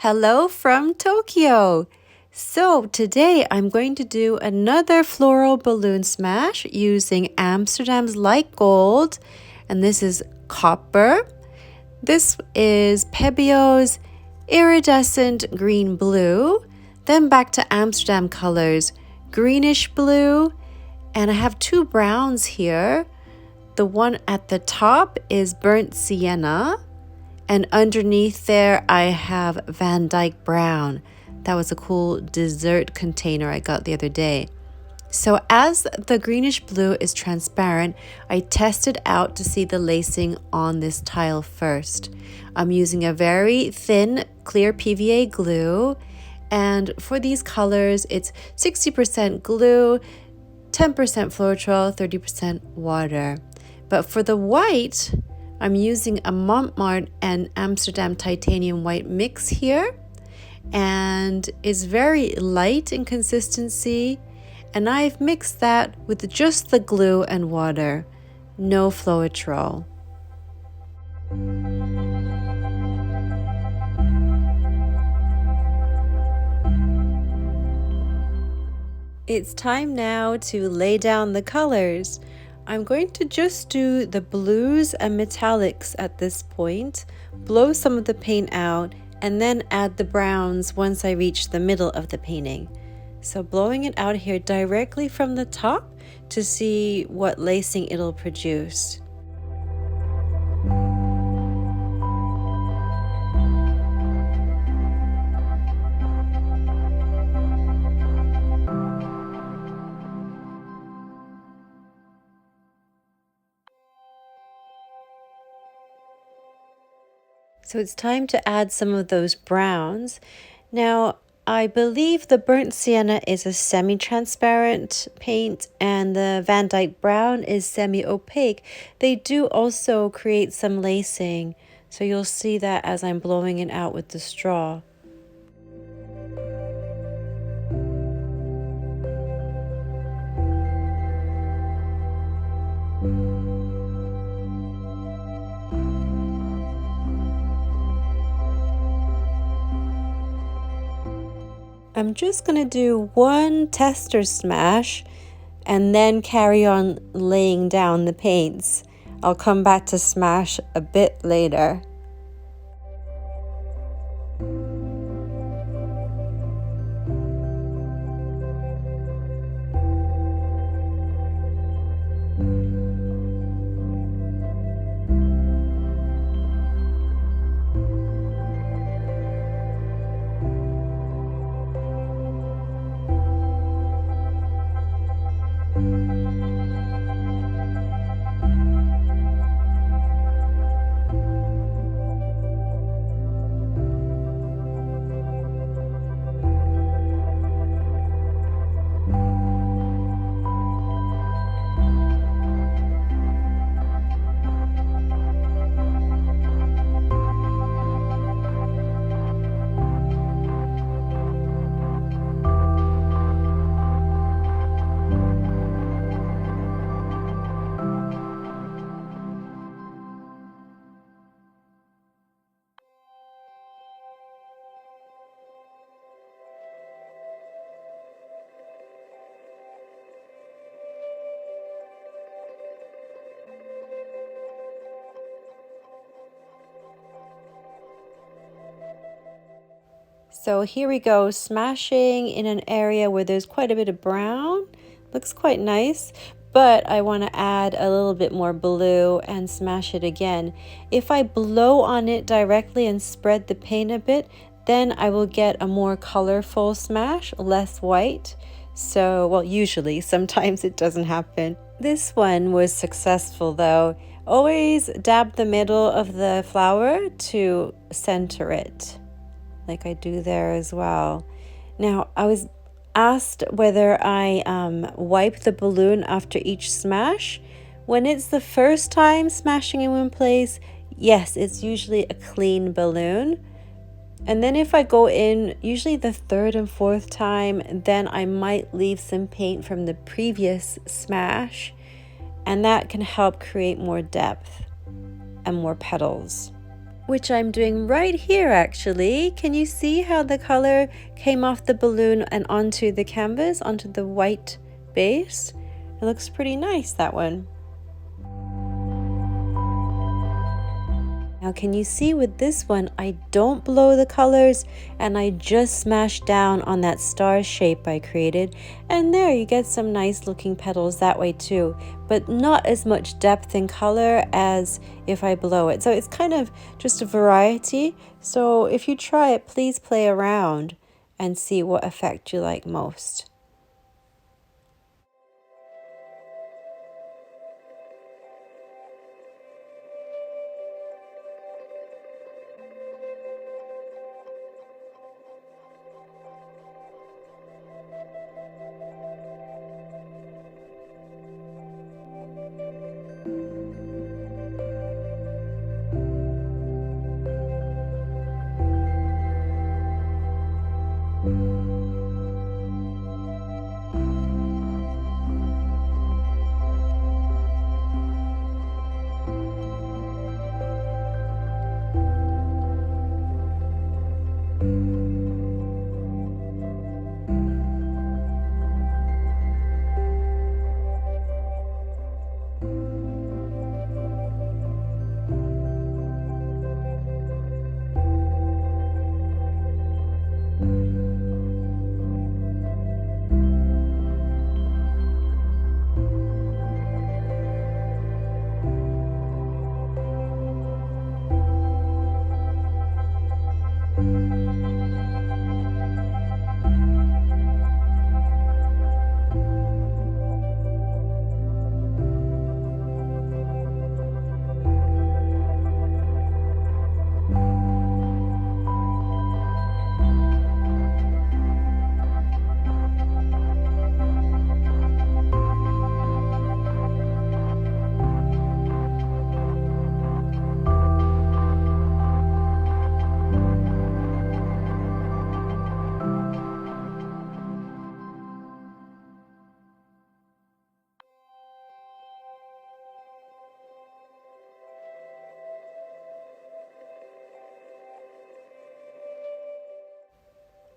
Hello from Tokyo! So today I'm going to do another floral balloon smash using Amsterdam's light gold, and this is copper. This is Pebeo's Iridescent Green Blue, then back to Amsterdam colors, Greenish Blue, and I have two browns here. The one at the top is Burnt Sienna, and underneath there I have Vandyke Brown. That was a cool dessert container I got the other day. So as the greenish blue is transparent, I tested out to see the lacing on this tile first. I'm using a very thin clear PVA glue, and for these colors it's 60% glue, 10% Floral, 30% water. But for the white, I'm using a Monte Mart and Amsterdam titanium white mix here, and is very light in consistency, and I've mixed that with just the glue and water, no Floral. It's time now to lay down the colors. I'm going to just do the blues and metallics at this point, blow some of the paint out, and then add the browns once I reach the middle of the painting. So blowing it out here directly from the top to see what lacing it'll produce. So it's time to add some of those browns. Now, I believe the Burnt Sienna is a semi-transparent paint and the Vandyke Brown is semi-opaque. They do also create some lacing, so you'll see that as I'm blowing it out with the straw. I'm just going to do one tester smash and then carry on laying down the paints. I'll come back to smash a bit later. So here we go, smashing in an area where there's quite a bit of brown. Looks quite nice, but I want to add a little bit more blue and smash it again. If I blow on it directly and spread the paint a bit, then I will get a more colorful smash, less white. So, well, usually, sometimes it doesn't happen. This one was successful though. Always dab the middle of the flower to center it, like I do there as well. Now, I was asked whether I wipe the balloon after each smash. When it's the first time smashing in one place, yes, it's usually a clean balloon. And then if I go in, usually the third and fourth time, then I might leave some paint from the previous smash, and that can help create more depth and more petals. which I'm doing right here actually. Can you see how the color came off the balloon and onto the canvas, onto the white base? It looks pretty nice, that one. Now can you see with this one, I don't blow the colors and I just smash down on that star shape I created, and there you get some nice looking petals that way too, but not as much depth in color as if I blow it. So it's kind of just a variety. So if you try it, please play around and see what effect you like most.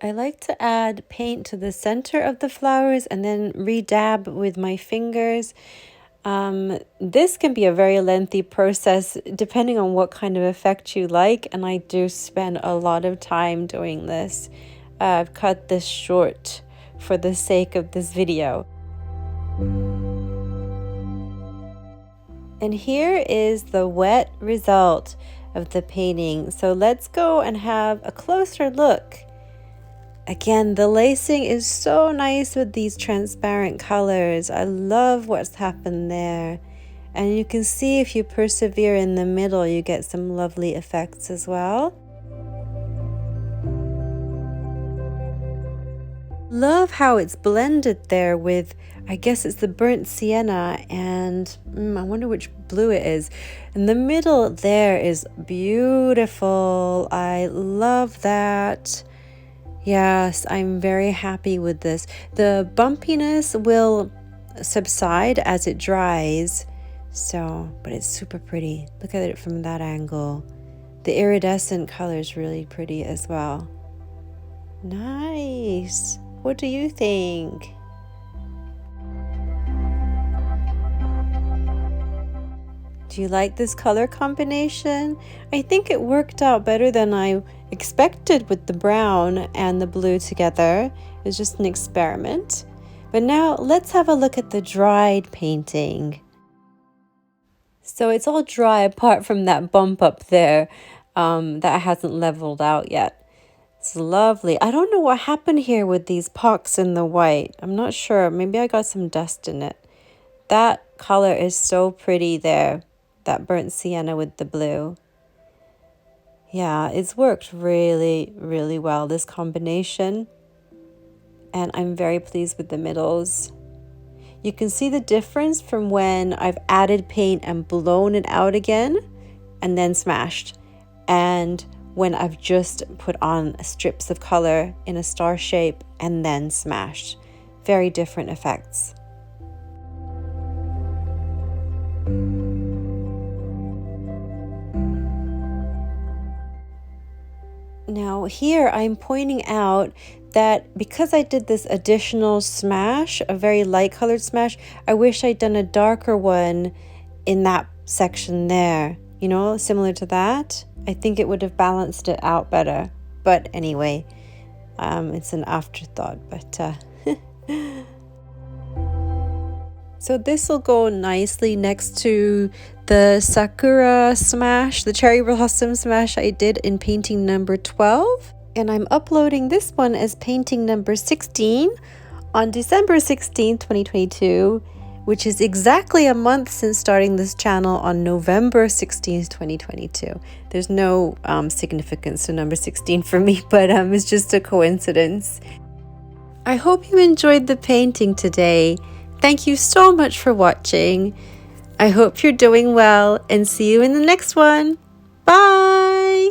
I like to add paint to the center of the flowers and then redab with my fingers. This can be a very lengthy process depending on what kind of effect you like, and I do spend a lot of time doing this. I've cut this short for the sake of this video. And here is the wet result of the painting. So let's go and have a closer look. Again, the lacing is so nice with these transparent colors. I love what's happened there. And you can see if you persevere in the middle, you get some lovely effects as well. Love how it's blended there with, I guess it's the burnt sienna, and I wonder which blue it is. In the middle there is beautiful. I love that. Yes, I'm very happy with this. The bumpiness will subside as it dries. But it's super pretty. Look at it from that angle. The iridescent color is really pretty as well. Nice. What do you think? Do you like this color combination? I think it worked out better than I expected with the brown and the blue together. It was just an experiment. But now let's have a look at the dried painting. So it's all dry apart from that bump up there that hasn't leveled out yet. It's lovely. I don't know what happened here with these pocks in the white. I'm not sure. Maybe I got some dust in it. That color is so pretty there. That burnt sienna with the blue. Yeah, it's worked really, really well, this combination. And I'm very pleased with the middles. You can see the difference from when I've added paint and blown it out again and then smashed, and when I've just put on strips of color in a star shape and then smashed. Very different effects. here I'm pointing out that because I did this additional smash, a very light colored smash, I wish I'd done a darker one in that section there, you know, similar to that. I think it would have balanced it out better. But anyway, it's an afterthought, but so this will go nicely next to the sakura smash, the cherry blossom smash I did in painting number 12. And I'm uploading this one as painting number 16 on December 16th, 2022, which is exactly a month since starting this channel on November 16th, 2022. There's no significance to number 16 for me, but it's just a coincidence. I hope you enjoyed the painting today. Thank you so much for watching. I hope you're doing well and see you in the next one. Bye!